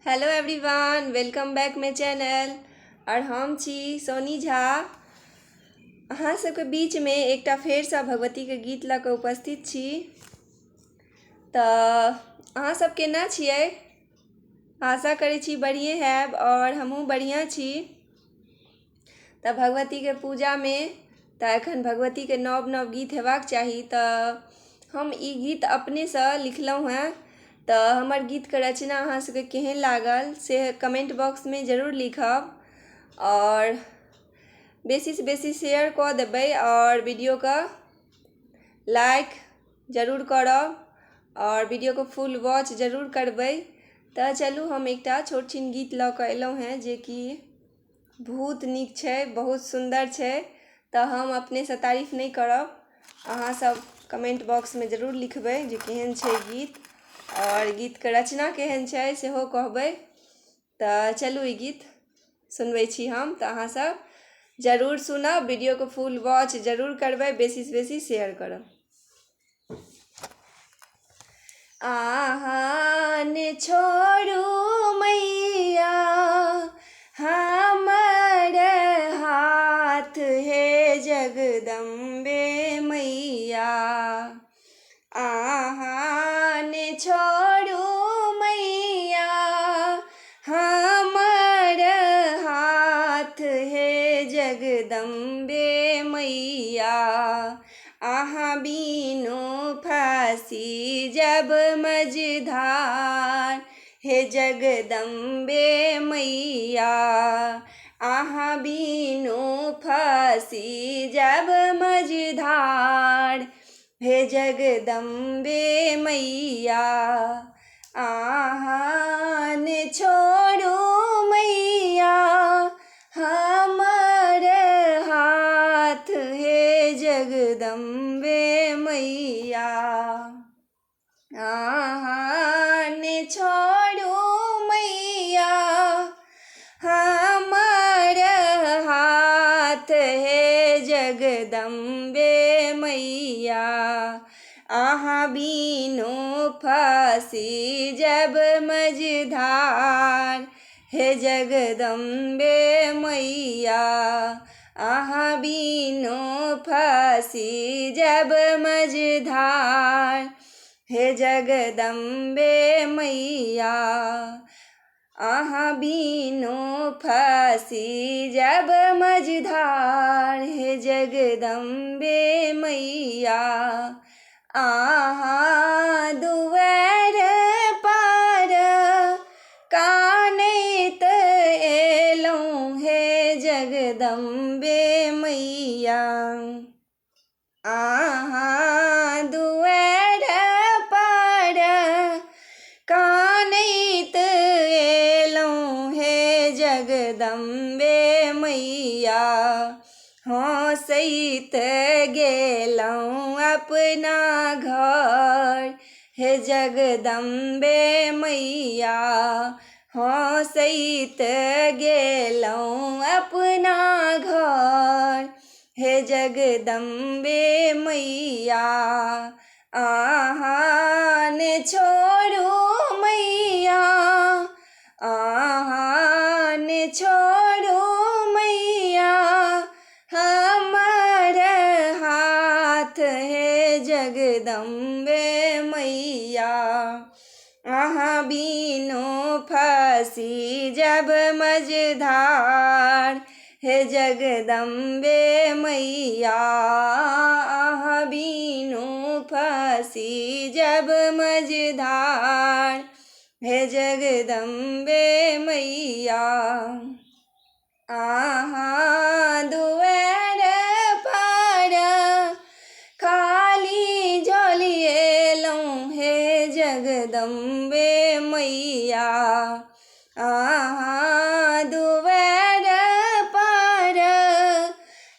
Hello everyone, welcome back my channel. और हम छी सोनी झा। अहाँ सबके बीच में एकटा फेरसँ भगवती के गीत लऽ कऽ उपस्थित छी। तऽ अहाँ सब केना छियै? आशा करै छी बढ़िए हैब और हमहूँ बढ़िआँ छी। तऽ भगवती के पूजा में तऽ एखन भगवती के नव नव गीत हेबाक चाही। तऽ हम ई गीत अपनेसँ लिखलहुँ हेँ। तऽ हमर गीतके रचना अहाँ सबके केहन लागल से कमेंट बॉक्स में जरूर लिखब और बेसीसँ बेसी शेयर कऽ देबै और वीडियोके लाइक जरूर करब और वीडियोके फुल वॉच जरूर करबै। तऽ चलू हम एकटा छोट छिन गीत लऽ कऽ एलहुँ हेँ जे कि बहुत नीक छै, बहुत सुन्दर छै। तऽ हम अपनेसँ तारीफ नहि करब, अहाँ सब कमेंट बॉक्स में जरूर लिखबै जे केहन छै गीत और गीतके रचना केहन छै सेहो कहबै। तऽ चलू ई गीत सुनबै छी हम। तऽ अहाँ सब जरूर सुनब, वीडियोके फुल वॉच जरूर करबै, बेसीसँ बेसी शेयर करब। आहान छोड़ू मैया हमर हाथ, हे जगदम्बे मैया। आहान छोड़ू मैया हमर हाथ, हे जगदम्बे मैया। आहाँ बीनू फांसी जब मझधार, हे जगदम्बे मैया। आहाँ बीनू फांसी जब मझधार, हे जगदम्बे मैया। आहान छोड़ू मैया हमर हाथ, हे जगदम्बे मैया। आहान छोड़ू मैया हमर हाथ, हे जगदम्बे मैया। आहाँ बीनू फांसी जब मझधार, हे जगदम्बे मैया। आहाँ बीनू फांसी जब मझधार, हे जगदम्बे मैया। आहाँ बीनू फांसी जब मझधार, हे जगदम्बे मैया। आहाँ दुआर पार कानैत एलहुँ, हे जगदम्बे मैया। आहाँ दुआर पार कानैत एलहुँ, हे जगदम्बे मैया। हँसैत गेलहुँ अपना घर, हे जगदम्बे मैया। हँसैत गेलहुँ अपना घर, हे जगदम्बे मैया। आहान छोड़ू मैया, आहान छोड़ू मैया हमर हाथ, हे जगदम्बे मैया। आहाँ बीनू फांसी जब मझधार, हे जगदम्बे मैया। आहाँ बीनू फांसी जब मझधार, हे जगदम्बे मैया। आहाँ दुआर पार खाली झोली एलहुँ, हे जगदम्बे मैया। आहाँ दुआर पार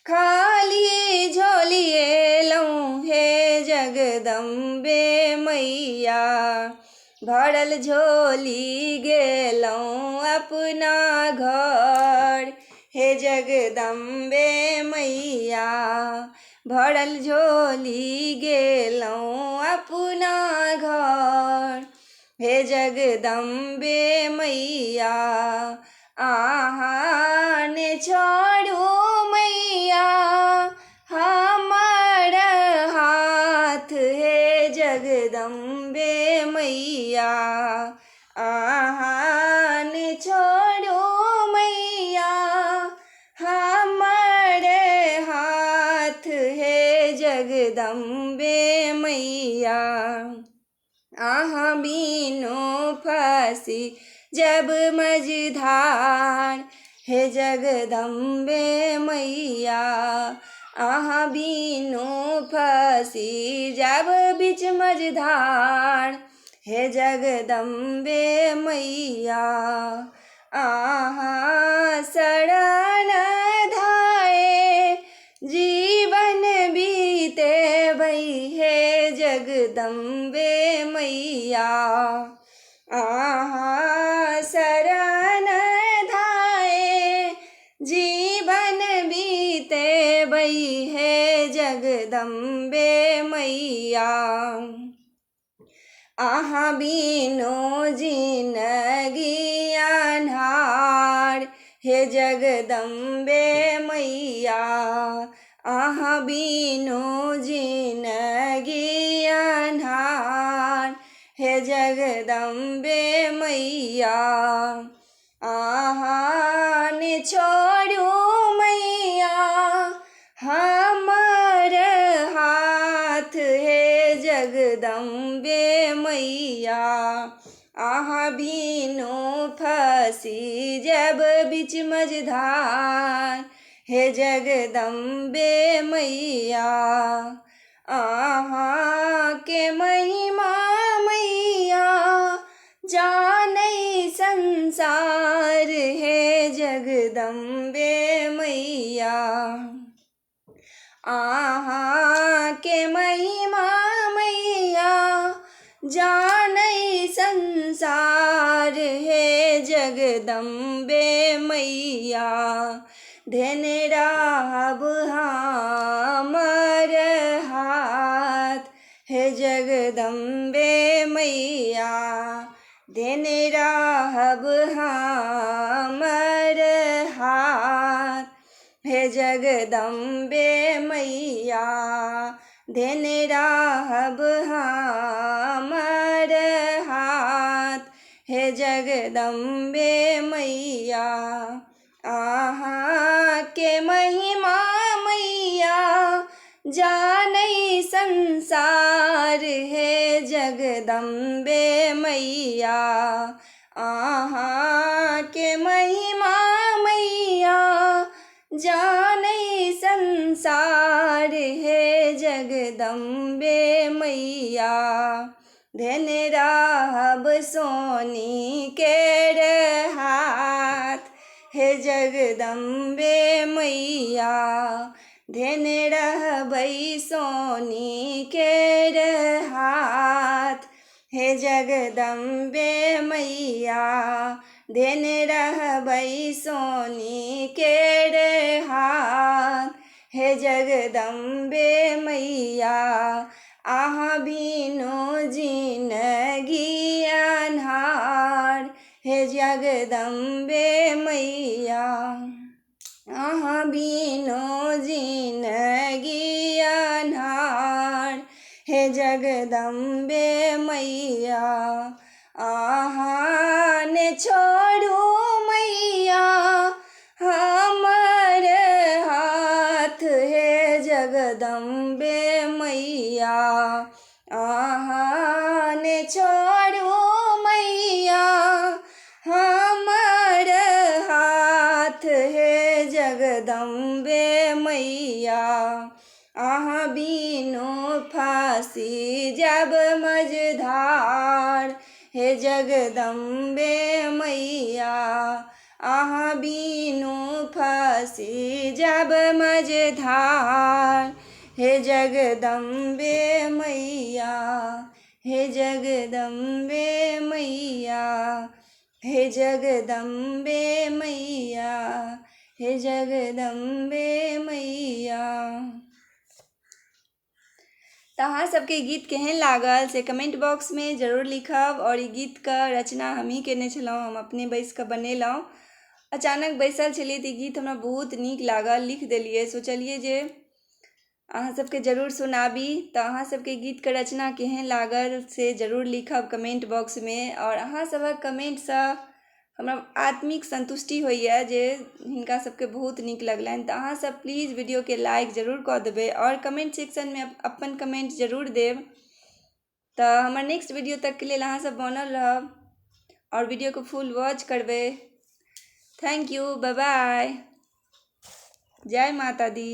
खाली झोली एलहुँ, हे जगदम्बे मैया। भरल झोली गेलहुँ अपना घर, हे जगदम्बे मैया। भरल झोली गेलहुँ अपना घर, हे जगदम्बे मैया आहाँ ने छोड़ू मैया हमर हाथ। हे जगदम्बे मैया आहाँ ने छोड़ू मैया हमर हाथ। हे जगदम्बे मैया आहाँ बीनो फंसी जब मझधार। हे जगदम्बे मैया आहाँ बीनो फंसी जब बिच मझधार। हे जगदम्बे मैया आहाँ शरण धाये जीवन बीते भई। हे जगदम्बे मैया आहाँ शरण धाये जीवन बीते भई। हे जगदम्बे मैया आहाँ बीनो जिनगी अन्हार। हे जगदम्बे मैया आहाँ बीनो जिनगी अन्हार। हे जगदम्बे मैया आहाँ ने छोड़ू मैया हमर हाथ। हे जगदम्बे मैया आहाँ बीनो फंसी जब बिच मझधार। हे जगदम्बे मैया आहाँ के महिमा मैया जानै संसार। हे जगदम्बे मैया आहाँ के महिमा मैया जानै संसार। हे जगदम्बे मैया धेने रहब हमर हाथ। हे जगदम्बे मैया धेने रहब हमर हाथ। हे जगदम्बे मैया धेने रहब हमर हाथ। हे जगदम्बे मैया आहाँ के महिमा मैया जानै संसार। हे जगदम्बे मैया आहाँ के महिमा मैया जानै संसार। हे जगदम्बे मैया धेने रहब सोनी केर हाथ। हे जगदम्बे मैया धेने रहबै सोनी केर हाथ। हे जगदम्बे मैया धेने रहबै सोनी केर हाथ। हे जगदम्बे मैया आहाँ बीनो जिनगी अन्हार। हे जगदम्बे मैया आहाँ बीनो जिनगी अन्हार। हे जगदम्बे मैया आहाँ ने छोड़ू मैया हमर हाथ। हे जगदम्बे मैया आहाँ ने छोड़ू मैया हमर हाथ। हे जगदम्बे मैया आहाँ बीनो फांसी जब मझधार। हे जगदम्बे मैया आहाँ बीनो फांसी जब मझधार। हे जगदम्बे मैया हे जगदम्बे मैया हे जगदम्बे मैया हे जगदम्बे मैया। तो अहाँ सबके गीत केहन लागल से कमेंट बॉक्स में जरूर लिखब। और ई गीत के रचना हमही केने छलहुँ, हम अपने बैस कऽ बनेलहुँ। अचानक बैसल छलियै तऽ ई गीत हमरा बहुत नीक लागल, लिख देलियै। सोचलियै जे अहाँ सबके जरूर सुनाबी। तऽ अहाँ सबके गीतके रचना केहन लागल से जरूर लिखब कमेंट बॉक्समे। और अहाँ सभक कमेंटसँ हमरा आत्मिक संतुष्टि होइए जे हिनका सबके बहुत नीक लगलनि। तऽ अहाँ सब प्लीज वीडियोके लाइक जरूर कऽ देबै और कमेंट सेक्शनमे अपन कमेंट जरूर देब। तऽ हमर नेक्स्ट वीडियो तकके लेल अहाँ सब बनल रहब और वीडियोके फुल वॉच करबै। थैंक यू, बाय बाय, जय माता दी।